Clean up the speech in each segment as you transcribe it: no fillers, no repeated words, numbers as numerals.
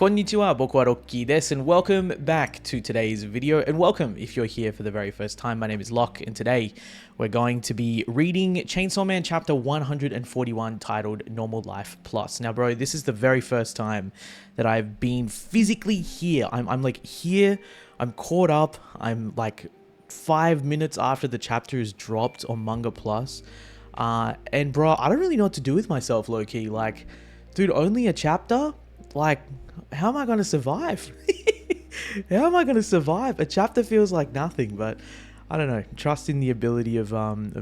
Konnichiwa, boku wa Rocky desu, and welcome back to today's video. And welcome if you're here for the very first time. My name is Locke, and today we're going to be reading Chainsaw Man chapter 141 titled Normal Life Plus. Now, bro, this is the very first time that I've been physically here. I'm like here, I'm caught up, I'm like 5 minutes after the chapter is dropped on Manga Plus. And bro, I don't really know what to do with myself, low-key. Like, dude, only a chapter? Like, how am I going to survive? How am I going to survive? A chapter feels like nothing, but I don't know. Trust in the ability of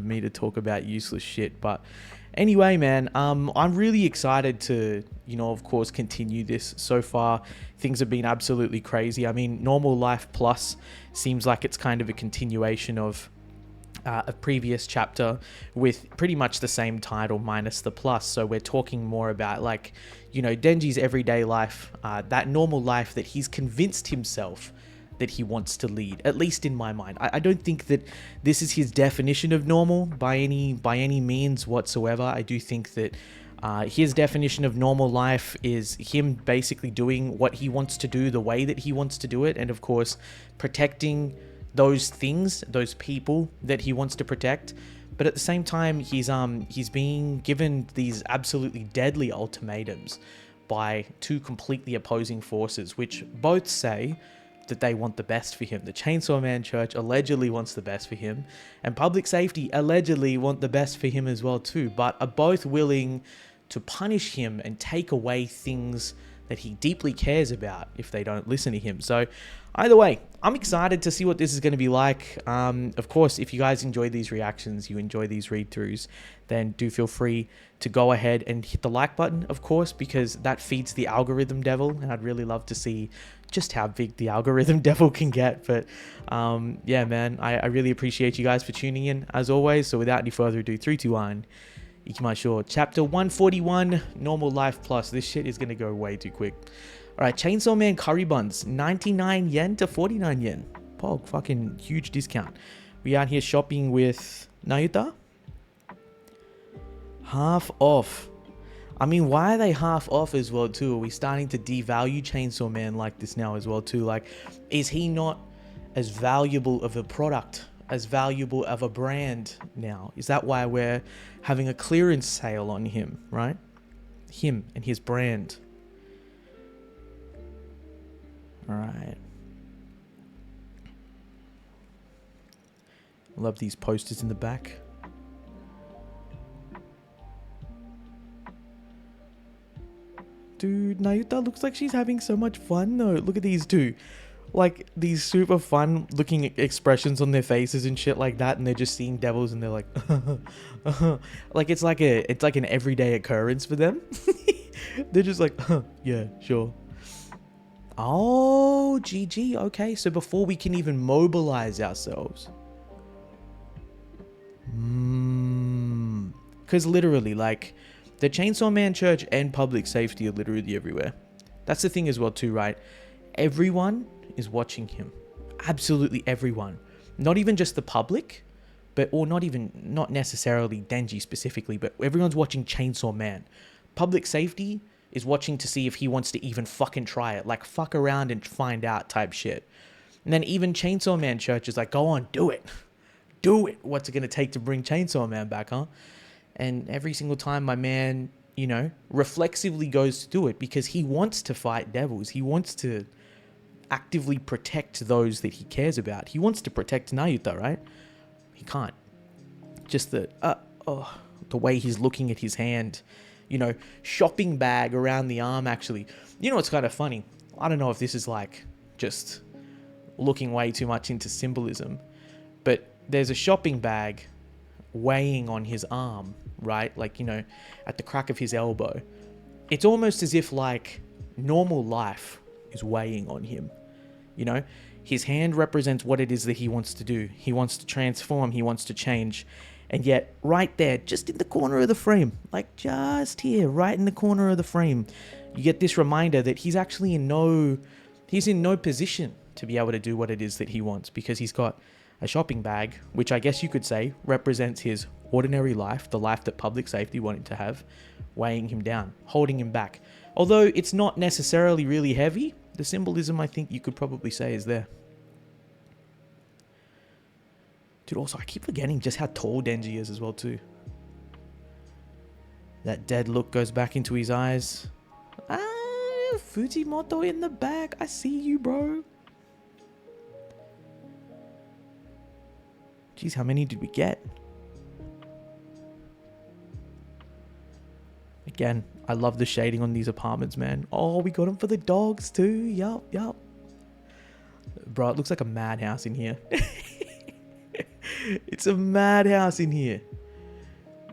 me to talk about useless shit. But anyway, man, I'm really excited to, of course, continue this. So far, things have been absolutely crazy. I mean, Normal Life Plus seems like it's kind of a continuation of a previous chapter with pretty much the same title minus the plus. So we're talking more about, like, Denji's everyday life, that normal life that he's convinced himself that he wants to lead, at least in my mind. I don't think that this is his definition of normal by any means whatsoever. I do think that his definition of normal life is him basically doing what he wants to do the way that he wants to do it, and of course protecting those things, those people that he wants to protect. But at the same time, he's being given these absolutely deadly ultimatums by two completely opposing forces, which both say that they want the best for him. The Chainsaw Man Church allegedly wants the best for him, and public safety allegedly want the best for him as well too, but are both willing to punish him and take away things that he deeply cares about if they don't listen to him. So either way, I'm excited to see what this is going to be like. Of course, if you guys enjoy these reactions, you enjoy these read-throughs, then do feel free to go ahead and hit the like button, of course, because that feeds the algorithm devil, and I'd really love to see just how big the algorithm devil can get. But yeah, man, I really appreciate you guys for tuning in, as always. So without any further ado, 3, 2, 1, ikimashou. Chapter 141, Normal Life Plus. This shit is going to go way too quick. Alright, Chainsaw Man curry buns, 99 yen to 49 yen. Pog, fucking huge discount. We out here shopping with Nayuta. Half off. I mean, why are they half off as well too? Are we starting to devalue Chainsaw Man like this now as well too? Like, is he not as valuable of a product, as valuable of a brand now? Is that why we're having a clearance sale on him, right? Him and his brand. All right. Love these posters in the back. Dude, Nayuta looks like she's having so much fun though. Look at these two. Like, these super fun looking expressions on their faces and shit like that, and they're just seeing devils and they're like like it's like an everyday occurrence for them. They're just like, yeah, sure. Oh, GG. Okay, so before we can even mobilize ourselves. Because literally, like, the Chainsaw Man Church and public safety are literally everywhere. That's the thing as well too, right? Everyone is watching him. Absolutely everyone. Not even just the public, not necessarily Denji specifically, but everyone's watching Chainsaw Man. Public safety is watching to see if he wants to even fucking try it. Like, fuck around and find out type shit. And then even Chainsaw Man Church is like, go on, do it. Do it. What's it going to take to bring Chainsaw Man back, huh? And every single time my man, reflexively goes to do it because he wants to fight devils. He wants to actively protect those that he cares about. He wants to protect Nayuta, right? He can't. Just the way he's looking at his hand, shopping bag around the arm, actually. It's kind of funny. I don't know if this is like just looking way too much into symbolism, but there's a shopping bag weighing on his arm, right? Like, at the crack of his elbow. It's almost as if like normal life is weighing on him. His hand represents what it is that he wants to do. He wants to transform, he wants to change. And yet right there, just in the corner of the frame, like just here, right in the corner of the frame, you get this reminder that he's actually in no position to be able to do what it is that he wants, because he's got a shopping bag, which I guess you could say represents his ordinary life, the life that public safety want him to have, weighing him down, holding him back. Although it's not necessarily really heavy, the symbolism I think you could probably say is there. Dude, also I keep forgetting just how tall Denji is as well too. That dead look goes back into his eyes. Ah, Fujimoto in the back. I see you, bro. Jeez, how many did we get? Again, I love the shading on these apartments, man. Oh, we got them for the dogs too. Yup. Bro, it looks like a madhouse in here. It's a madhouse in here.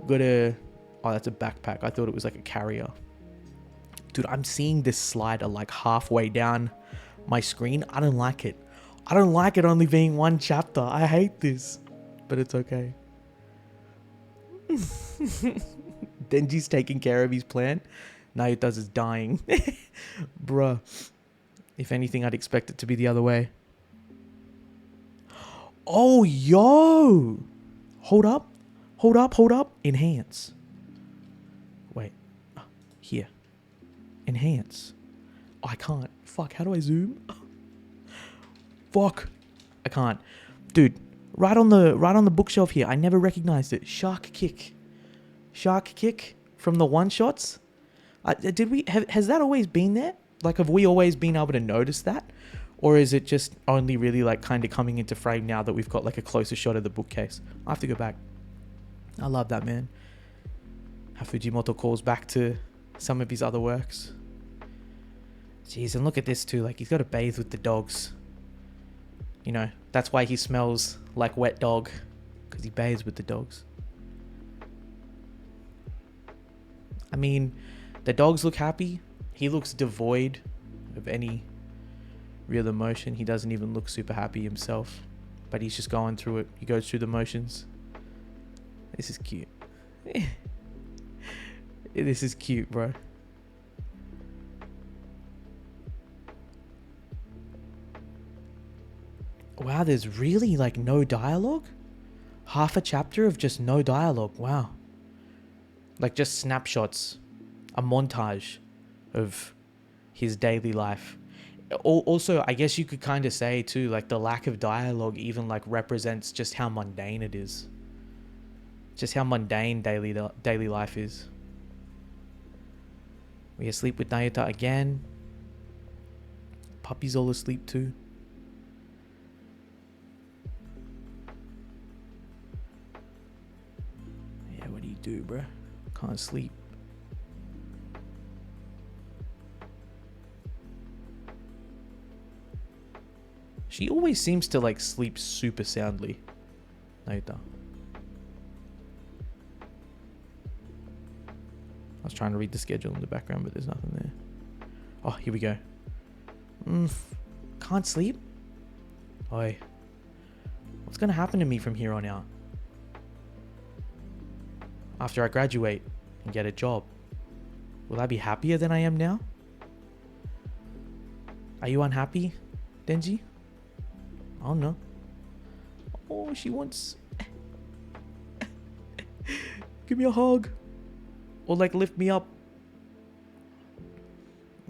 Got a... Oh, that's a backpack. I thought it was like a carrier. Dude, I'm seeing this slider like halfway down my screen. I don't like it. I don't like it only being one chapter. I hate this. But it's okay. Denji's taking care of his plant. Nayuta's is dying. Bruh. If anything, I'd expect it to be the other way. Oh, yo! Hold up. Enhance. Wait. Here. Enhance. Oh, I can't. Fuck, how do I zoom? Fuck. I can't. Dude, right on the bookshelf here. I never recognized it. Shark kick from the one-shots. Has that always been there? Like, have we always been able to notice that? Or is it just only really like kind of coming into frame now that we've got like a closer shot of the bookcase? I have to go back. I love that, man. How Fujimoto calls back to some of his other works. Jeez, and look at this too. Like, he's got to bathe with the dogs. You know, that's why he smells like wet dog. Because he bathes with the dogs. I mean, the dogs look happy. He looks devoid of any real emotion. He doesn't even look super happy himself. But he's just going through it. He goes through the motions. This is cute. This is cute, bro. Wow, there's really like no dialogue? Half a chapter of just no dialogue. Wow. Like just snapshots. A montage of his daily life. Also, I guess you could kind of say too, like the lack of dialogue even like represents just how mundane it is. Just how mundane daily life is. We asleep with Nayuta again. Puppy's all asleep too. Yeah, what do you do, bro? Can't sleep. She always seems to like sleep super soundly, Nayuta. I was trying to read the schedule in the background, but there's nothing there. Oh, here we go. Can't sleep? Oi. What's gonna happen to me from here on out? After I graduate and get a job, will I be happier than I am now? Are you unhappy, Denji? I don't know. Oh, she wants... Give me a hug. Or like lift me up.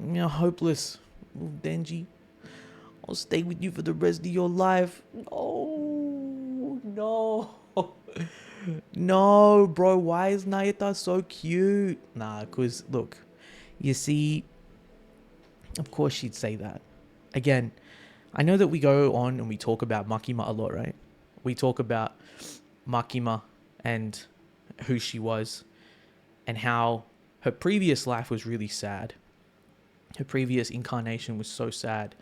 You're hopeless, Denji. I'll stay with you for the rest of your life. Oh, no. No, bro. Why is Nayuta so cute? Nah, because look, you see, of course she'd say that. Again, I know that we go on and we talk about Makima a lot, right? We talk about Makima and who she was and how her previous life was really sad. Her previous incarnation was so sad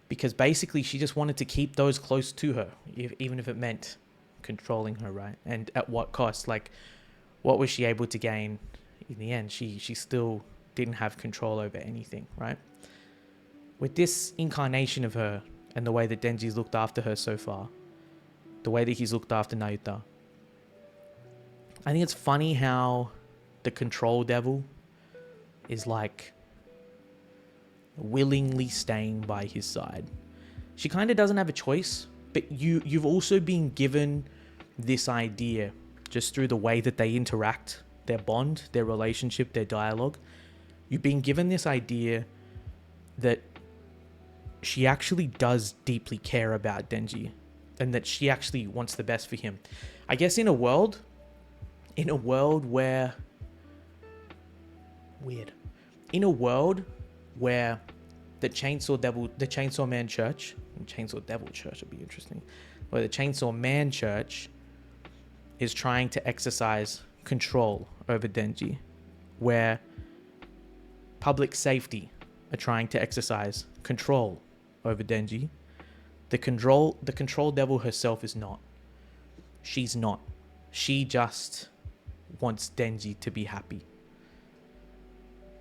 because basically she just wanted to keep those close to her, even if it meant controlling her, right? And at what cost? Like, what was she able to gain in the end? She still didn't have control over anything, right? With this incarnation of her and the way that Denji's looked after her so far, the way that he's looked after Nayuta, I think it's funny how the control devil is like willingly staying by his side. She kind of doesn't have a choice, but you've also been given this idea just through the way that they interact, their bond, their relationship, their dialogue, You've been given this idea that she actually does deeply care about Denji and that she actually wants the best for him. I guess in a world where the Chainsaw Man Church would be interesting, where the Chainsaw Man Church is trying to exercise control over Denji, where public safety are trying to exercise control over Denji, the control devil herself is not. She's not. She just wants Denji to be happy.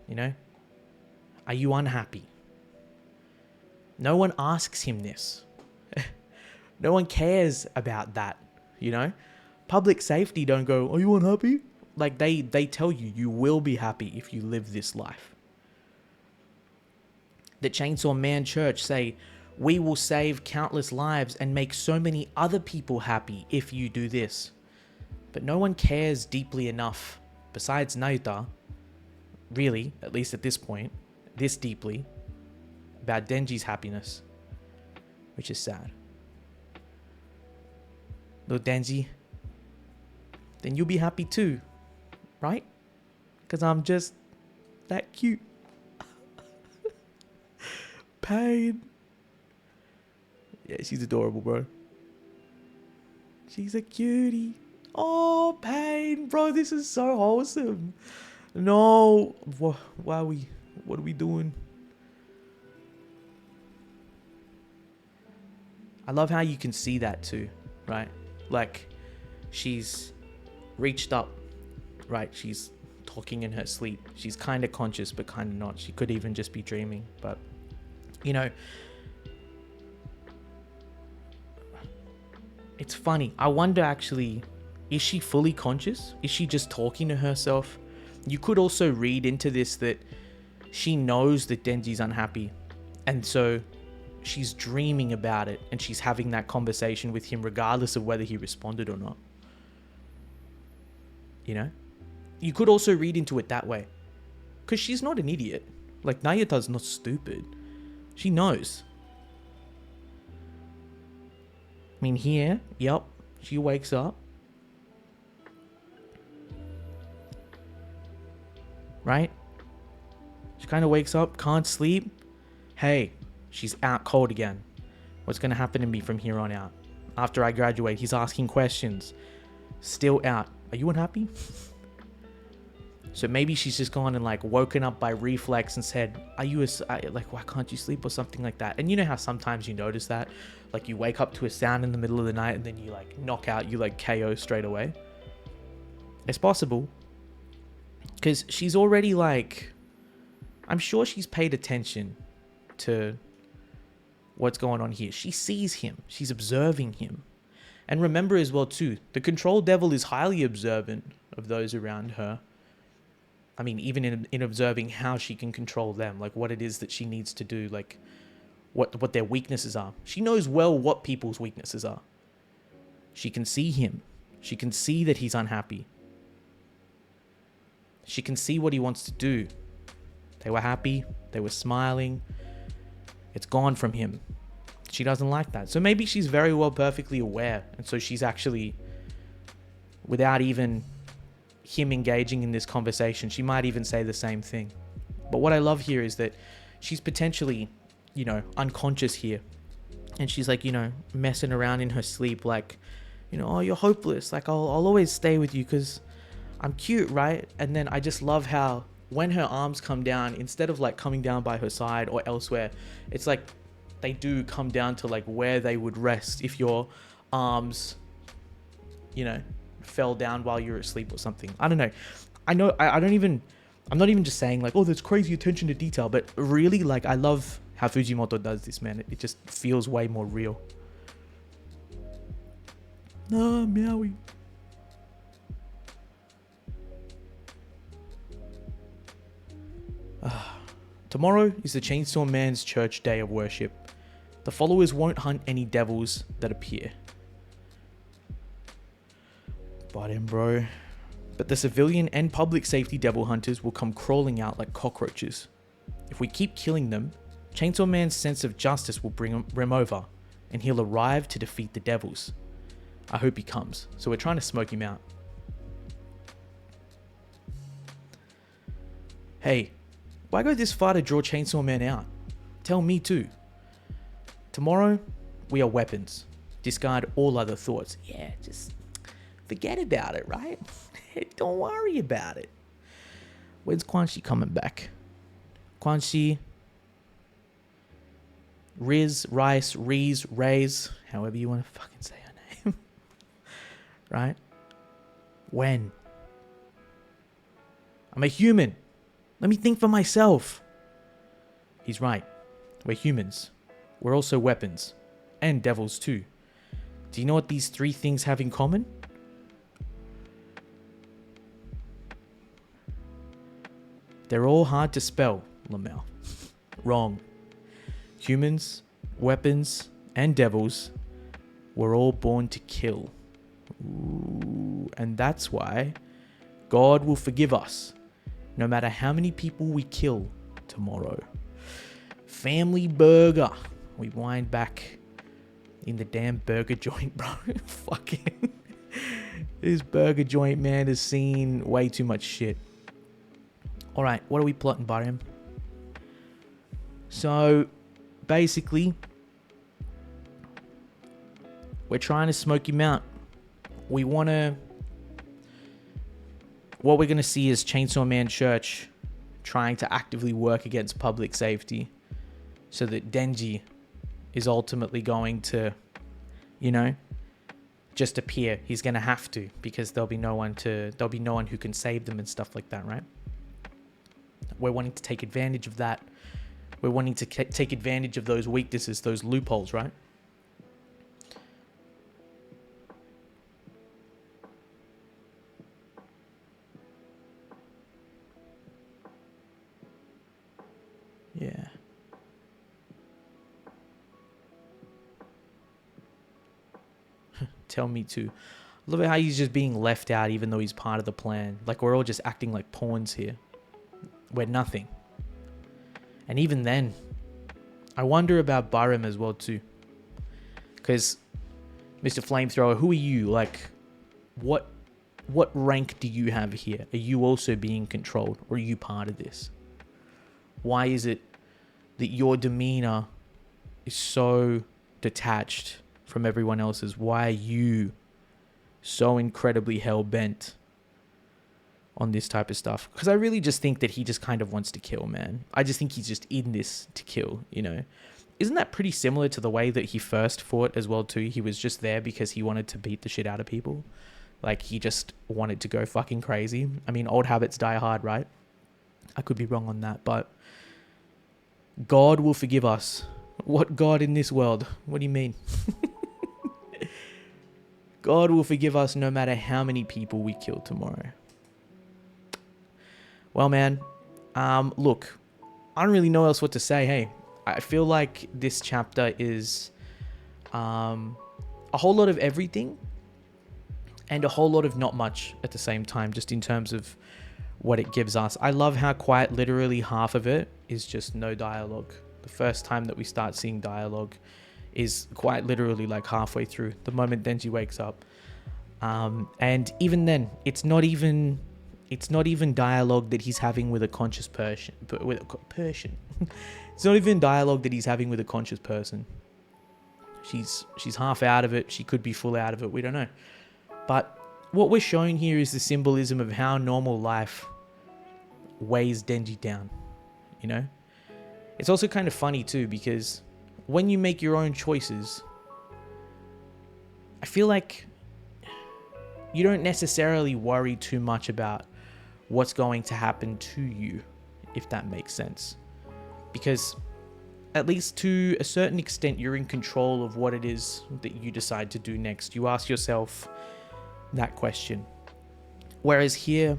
You know? Are you unhappy? No one asks him this. No one cares about that, you know? Public safety don't go, are you unhappy? Like they tell you, you will be happy if you live this life. The Chainsaw Man Church say, we will save countless lives and make so many other people happy if you do this. But no one cares deeply enough, besides Nayuta, really, at least at this point, this deeply, about Denji's happiness, which is sad. Little Denji, then you'll be happy too, right? Because I'm just that cute. Pain. Yeah, she's adorable, bro. She's a cutie. Oh, Pain, bro, this is so wholesome. No, what are we doing? I love how you can see that too, right? Like, she's reached up, right? She's talking in her sleep. She's kind of conscious, but kind of not. She could even just be dreaming, but, you know, it's funny. I wonder actually, is she fully conscious? Is she just talking to herself? You could also read into this that she knows that Denji's unhappy, and so she's dreaming about it, and she's having that conversation with him regardless of whether he responded or not. You know? You could also read into it that way, because she's not an idiot. Like, Nayuta's not stupid. She knows. I mean, here, yep, she wakes up. Right? She kind of wakes up, can't sleep. Hey, she's out cold again. What's going to happen to me from here on out? After I graduate, he's asking questions. Still out. Are you unhappy? So maybe she's just gone and like woken up by reflex and said, are you like, why can't you sleep or something like that? And you know how sometimes you notice that? Like you wake up to a sound in the middle of the night and then you like knock out, you like KO straight away. It's possible. Because she's already like, I'm sure she's paid attention to what's going on here. She sees him. She's observing him. And remember as well too, the control devil is highly observant of those around her. I mean, even in observing how she can control them, like what it is that she needs to do, like what their weaknesses are. She knows well what people's weaknesses are. She can see him. She can see that he's unhappy. She can see what he wants to do. They were happy. They were smiling. It's gone from him. She doesn't like that. So maybe she's very well perfectly aware. And so she's actually, without even him engaging in this conversation, she might even say the same thing. But what I love here is that she's potentially, you know, unconscious here. And she's like, you know, messing around in her sleep like, you know, oh, you're hopeless. Like, I'll always stay with you because I'm cute, right? And then I just love how when her arms come down, instead of like coming down by her side or elsewhere, it's like they do come down to like where they would rest if your arms, you know, fell down while you were asleep or something. I don't know. I'm not even just saying like, oh, there's crazy attention to detail, but really like I love how Fujimoto does this, man. It just feels way more real. No, meowie. Tomorrow is the Chainsaw Man's church day of worship. The followers won't hunt any devils that appear. But then, bro, But the civilian and public safety devil hunters will come crawling out like cockroaches. If we keep killing them, Chainsaw Man's sense of justice will bring him over, and he'll arrive to defeat the devils. I hope he comes. So we're trying to smoke him out. Hey, why go this far to draw Chainsaw Man out? Tell me too. Tomorrow, we are weapons. Discard all other thoughts. Yeah, just forget about it, right? Don't worry about it. When's Quan Chi coming back? Quan Chi, Riz, Rice, Reez, Rays, however you want to fucking say her name. Right? When? I'm a human. Let me think for myself. He's right. We're humans. We're also weapons. And devils too. Do you know what these three things have in common? They're all hard to spell, Lamel. Wrong. Humans, weapons, and devils were all born to kill. Ooh, and that's why God will forgive us, no matter how many people we kill tomorrow. Family burger. We wind back in the damn burger joint, bro. Fucking. This burger joint, man, has seen way too much shit. Alright, what are we plotting, Barium? So, basically, we're trying to smoke him out. We want to... What we're going to see is Chainsaw Man Church trying to actively work against public safety so that Denji is ultimately going to, you know, just appear. He's going to have to, because there'll be no one who can save them and stuff like that, right? We're wanting to take advantage of that. We're wanting to take advantage of those weaknesses, those loopholes, right? Yeah. Tell me too. I love how he's just being left out even though he's part of the plan. Like, we're all just acting like pawns here. We're nothing. And even then, I wonder about Byram as well too. Because, Mr. Flamethrower, who are you? Like, what rank do you have here? Are you also being controlled? Or are you part of this? Why is it that your demeanor is so detached from everyone else's? Why are you so incredibly hell-bent on this type of stuff? Because I really just think that he just kind of wants to kill, man. I just think he's just in this to kill, you know? Isn't that pretty similar to the way that he first fought as well too? He was just there because he wanted to beat the shit out of people. Like, he just wanted to go fucking crazy. I mean, old habits die hard, right? I could be wrong on that, but God will forgive us. What God in this world? What do you mean? God will forgive us no matter how many people we kill tomorrow. Well, man, look, I don't really know else what to say. Hey, I feel like this chapter is a whole lot of everything and a whole lot of not much at the same time, just in terms of what it gives us. I love how quite literally half of it is just no dialogue. The first time that we start seeing dialogue is quite literally like halfway through, the moment Denji wakes up. And even then, it's not even dialogue that he's having with a conscious person. It's not even dialogue that he's having with a conscious person. She's half out of it. She could be full out of it. We don't know. But what we're showing here is the symbolism of how normal life weighs Denji down. You know? It's also kind of funny too, because when you make your own choices, I feel like you don't necessarily worry too much about what's going to happen to you, if that makes sense. Because at least to a certain extent, you're in control of what it is that you decide to do next. You ask yourself that question. Whereas here,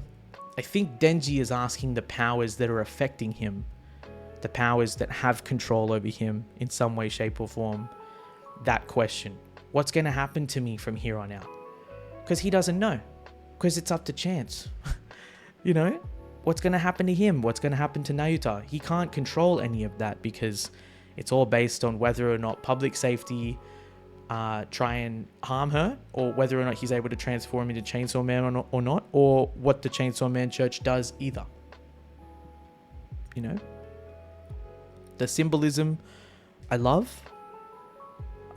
I think Denji is asking the powers that are affecting him, the powers that have control over him in some way, shape, or form, that question. What's going to happen to me from here on out? Because he doesn't know. Because it's up to chance. You know? What's going to happen to him? What's going to happen to Nayuta? He can't control any of that because it's all based on whether or not public safety try and harm her, or whether or not he's able to transform into Chainsaw Man or not, or what the Chainsaw Man Church does either. You know? The symbolism I love.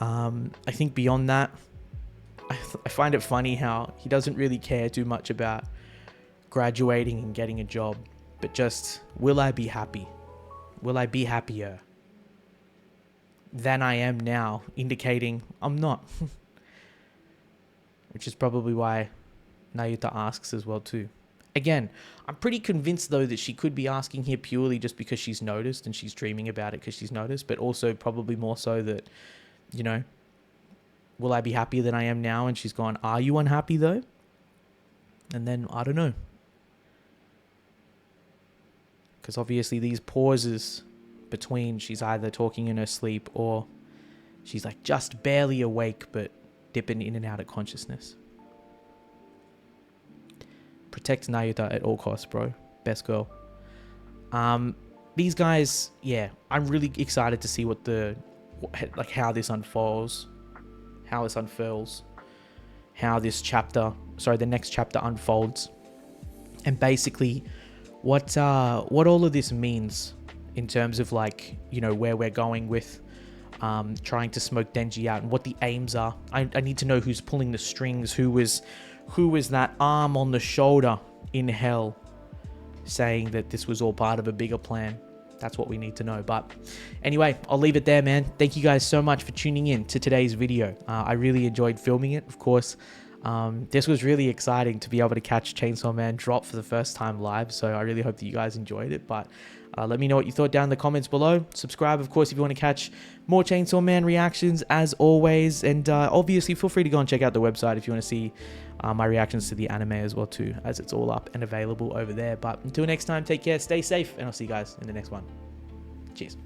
I think beyond that, I find it funny how he doesn't really care too much about graduating and getting a job, but just, will I be happy? Will I be happier than I am now, indicating I'm not. Which is probably why Nayuta asks as well too. Again, I'm pretty convinced though that she could be asking here purely just because she's noticed and she's dreaming about it because she's noticed, but also probably more so that, you know, will I be happier than I am now? And she's gone, are you unhappy though? And then, I don't know. Because obviously these pauses between, she's either talking in her sleep or she's like just barely awake but dipping in and out of consciousness. Protect Nayuta at all costs, bro. Best girl. These guys, yeah, I'm really excited to see how this unfolds, how this unfurls, how this chapter, the next chapter unfolds, and basically what all of this means in terms of, like, you know, where we're going with trying to smoke Denji out and what the aims are. I need to know who's pulling the strings, who was that arm on the shoulder in hell saying that this was all part of a bigger plan. That's what we need to know. But anyway, I'll leave it there, man. Thank you guys so much for tuning in to today's video. I really enjoyed filming it, of course. This was really exciting to be able to catch Chainsaw Man drop for the first time live, so I really hope that you guys enjoyed it. But let me know what you thought down in the comments below. Subscribe, of course, if you want to catch more Chainsaw Man reactions, as always. And obviously, feel free to go and check out the website if you want to see my reactions to the anime as well too, as it's all up and available over there. But until next time, take care, stay safe, and I'll see you guys in the next one. Cheers.